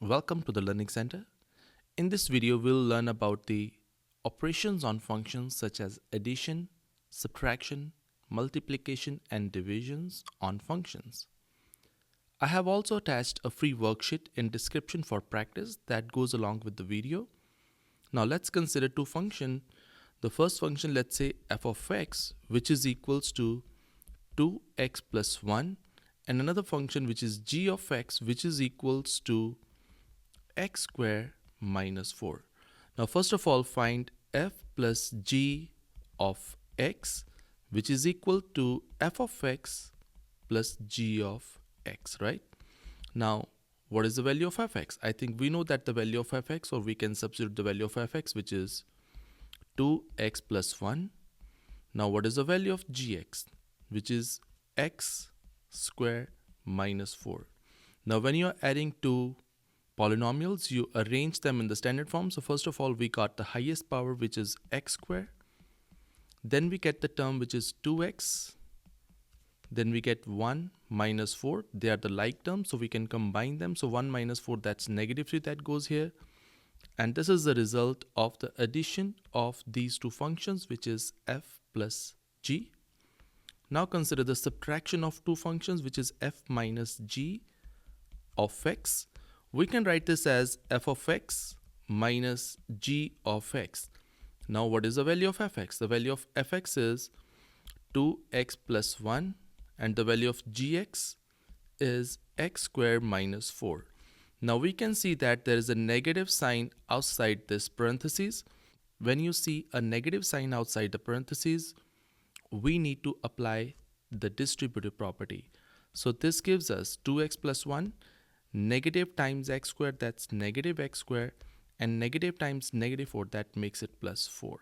Welcome to the Learning Center. In this video, we'll learn about the operations on functions such as addition, subtraction, multiplication, and divisions on functions. I have also attached a free worksheet in description for practice that goes along with the video. Now let's consider two functions. The first function, let's say f of x, which is equals to 2x plus 1, and another function which is g of x, which is equals to x squared minus 4. Now first of all, find f plus g of x, which is equal to f of x plus g of x, right? Now what is the value of fx? I think we know that the value of fx, or we can substitute the value of fx, which is 2x plus 1. Now what is the value of gx, which is x squared minus 4. Now when you are adding two polynomials, you arrange them in the standard form. So first of all, we got the highest power, which is x squared. Then we get the term which is 2x. Then we get 1 minus 4. They are the like terms, so we can combine them. So 1 minus 4, that's negative 3 that goes here. And this is the result of the addition of these two functions, which is f plus g. Now consider the subtraction of two functions, which is f minus g of x. We can write this as f of x minus g of x. Now what is the value of fx? The value of fx is 2x plus 1, and the value of gx is x squared minus 4. Now we can see that there is a negative sign outside this parentheses. When you see a negative sign outside the parentheses, we need to apply the distributive property. So this gives us 2x plus 1, negative times x squared, that's negative x squared, and negative times negative 4, that makes it plus 4.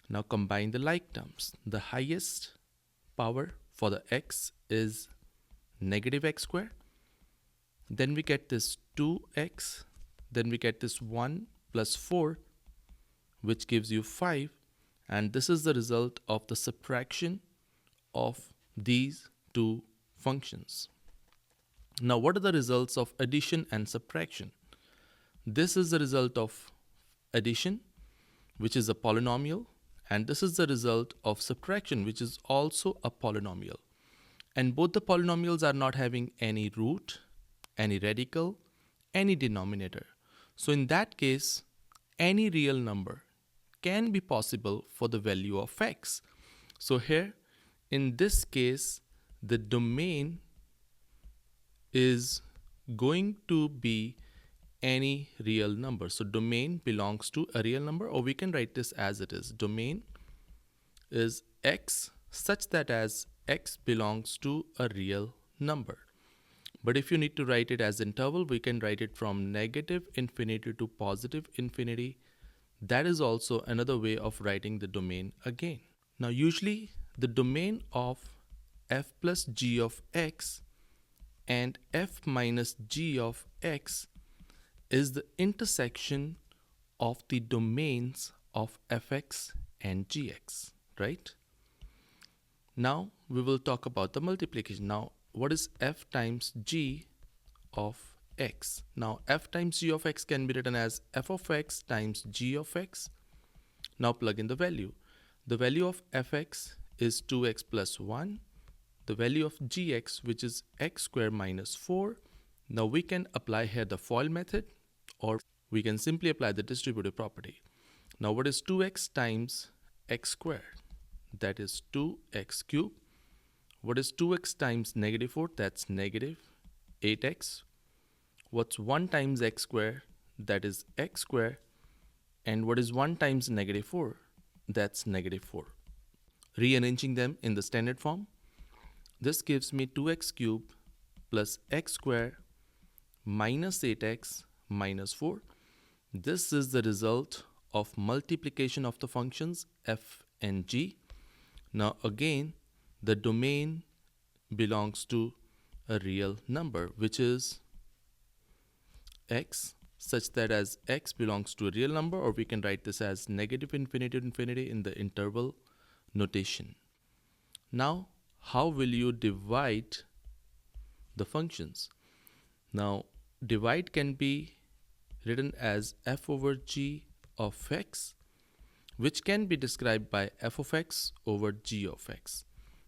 Now combine the like terms. The highest power for the x is negative x squared. Then we get this 2x. Then we get this 1 plus 4, which gives you 5. And this is the result of the subtraction of these two functions. Now, what are the results of addition and subtraction? This is the result of addition, which is a polynomial, and this is the result of subtraction, which is also a polynomial. And both the polynomials are not having any root, any radical, any denominator. So in that case, any real number can be possible for the value of x. So here, in this case, the domain is going to be any real number. So domain belongs to a real number, or we can write this as it is. Domain is x such that as x belongs to a real number. But if you need to write it as interval, we can write it from negative infinity to positive infinity. That is also another way of writing the domain again. Now usually the domain of f plus g of x and f minus g of x is the intersection of the domains of fx and gx, right? Now we will talk about the multiplication. Now what is f times g of x? Now f times g of x can be written as f of x times g of x. Now plug in the value. The value of fx is 2x plus 1. The value of gx, which is x squared minus 4. Now we can apply here the FOIL method, or we can simply apply the distributive property. Now what is 2x times x squared? That is 2x cubed. What is 2x times negative 4? That's negative 8x. What's 1 times x squared? That is x squared. And what is 1 times negative 4? That's negative 4. Rearranging them in the standard form, this gives me 2x cubed plus x squared minus 8x minus 4. This is the result of multiplication of the functions f and g. Now again, the domain belongs to a real number, which is x, such that as x belongs to a real number, or we can write this as negative infinity to infinity in the interval notation. Now how will you divide the functions? Now divide can be written as f over g of x, which can be described by f of x over g of x.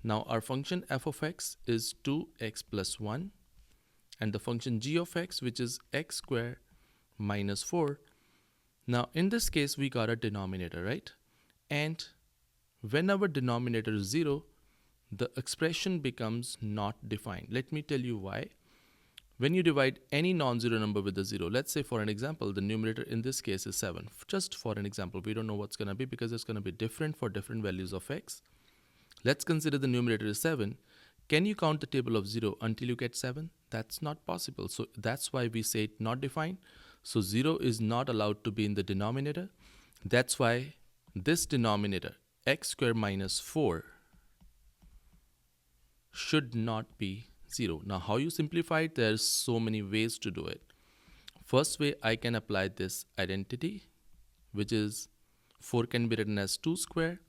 Now our function f of x is 2x plus 1, and the function g of x, which is x squared minus 4. Now in this case we got a denominator, right? And when our denominator is 0, the expression becomes not defined. Let me tell you why. When you divide any non-zero number with a 0, let's say for an example, the numerator in this case is 7. Just for an example, we don't know what's going to be because it's going to be different for different values of x. Let's consider the numerator is 7. Can you count the table of 0 until you get 7? That's not possible. So that's why we say it not defined. So 0 is not allowed to be in the denominator. That's why this denominator, x squared minus 4, should not be 0. Now how you simplify it? There's so many ways to do it. First way, I can apply this identity, which is 4 can be written as 2 square.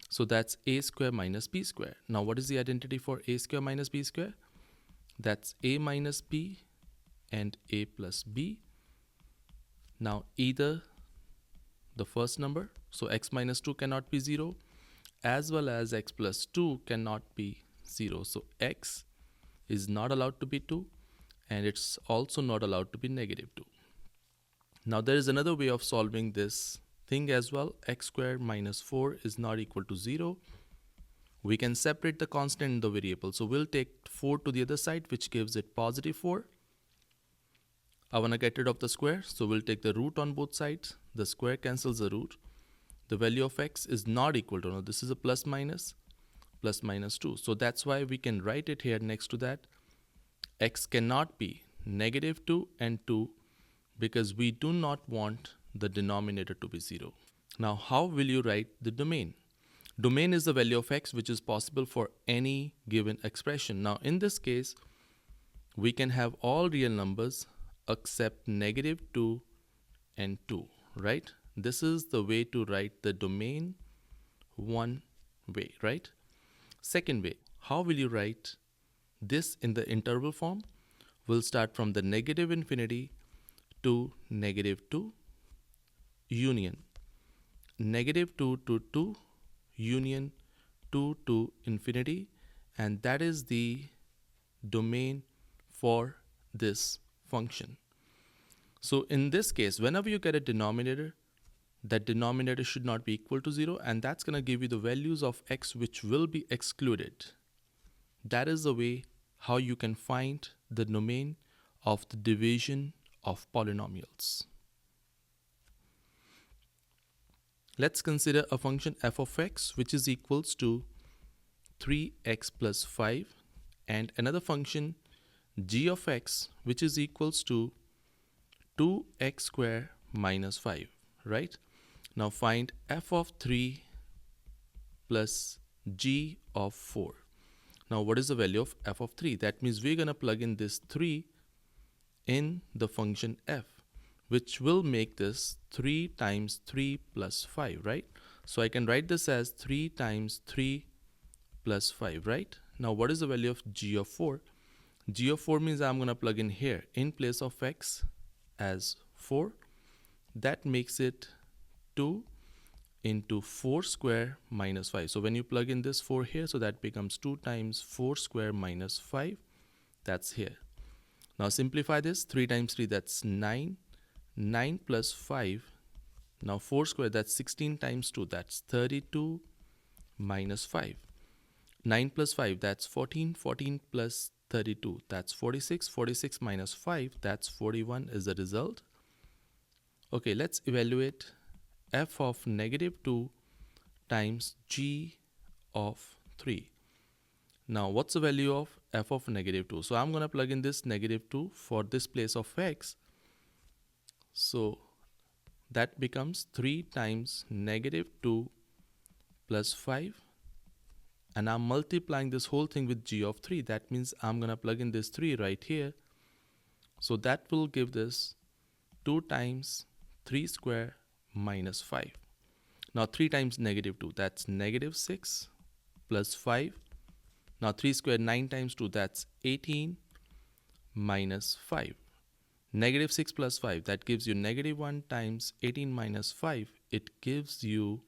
So that's a square minus b square. Now what is the identity for a square minus b square? That's a minus b and a plus b. Now either the first number, so x minus 2 cannot be 0, as well as x plus 2 cannot be 0. So x is not allowed to be 2, and it's also not allowed to be negative 2. Now there is another way of solving this thing as well. X squared minus 4 is not equal to 0. We can separate the constant in the variable. So we'll take 4 to the other side, which gives it positive 4. I want to get rid of the square, so we'll take the root on both sides. The square cancels the root. The value of x is not equal to, no, this is a plus minus 2. So that's why we can write it here next to that. X cannot be negative 2 and 2 because we do not want the denominator to be 0. Now how will you write the domain? Domain is the value of x which is possible for any given expression. Now in this case, we can have all real numbers except negative 2 and 2, right? This is the way to write the domain one way, right? Second way, how will you write this in the interval form? We'll start from the negative infinity to negative 2 union negative 2 to 2 union 2 to infinity, and that is the domain for this function. So in this case, whenever you get a denominator, that denominator should not be equal to 0, and that's going to give you the values of x which will be excluded. That is the way how you can find the domain of the division of polynomials. Let's consider a function f of x which is equals to 3x plus 5, and another function g of x which is equals to 2x squared minus 5, right? Now find f of 3 plus g of 4. Now what is the value of f of 3? That means we're going to plug in this 3 in the function f, which will make this 3 times 3 plus 5, right? So I can write this as 3 times 3 plus 5, right? Now what is the value of g of 4? G of 4 means I'm going to plug in here in place of x as 4. That makes it 2 into 4 square minus 5. So when you plug in this 4 here, so that becomes 2 times 4 square minus 5. That's here. Now simplify this. 3 times 3, that's 9. 9 plus 5. Now 4 square, that's 16 times 2. That's 32 minus 5. 9 plus 5, that's 14. 14 plus 32, that's 46. 46 minus 5, that's 41 is the result. Okay, let's evaluate f of negative 2 times g of 3. Now what's the value of f of negative 2? So I'm going to plug in this negative 2 for this place of x. So that becomes 3 times negative 2 plus 5. And I'm multiplying this whole thing with g of 3. That means I'm going to plug in this 3 right here. So that will give this 2 times 3 square minus 5. Now 3 times negative 2, that's negative 6 plus 5. Now 3 square, 9 times 2, that's 18 minus 5. Negative 6 plus 5, that gives you negative 1 times 18 minus 5. It gives you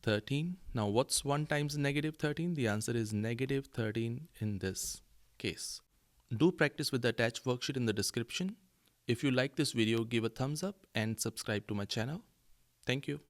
13. Now what's 1 times negative 13? The answer is negative 13 in this case. Do practice with the attached worksheet in the description. If you like this video, give a thumbs up and subscribe to my channel. Thank you.